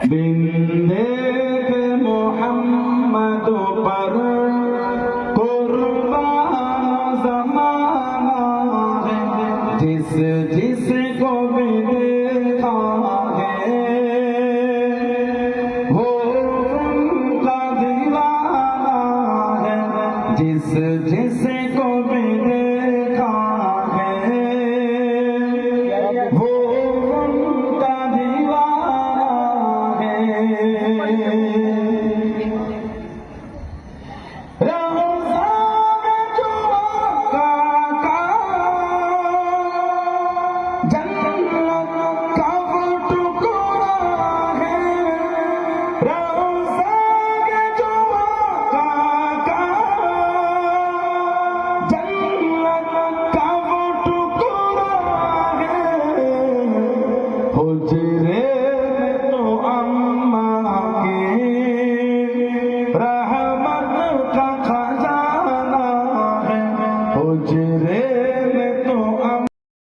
बिन देखे मोहम्मद पर कुर्बान ज़माना है, जिस जिसको भी देखा है वो उनका दीवाना है, जिस जिसको भी देखा है वो उनका दीवाना है। रोज़ा में जो आका जन्नत का वो टुकड़ा है, रोज़ा में जो आका जन्नत का वो टुकड़ा है, हुजरे में तो अम्मा की रहमत का खजाना है, हुजरे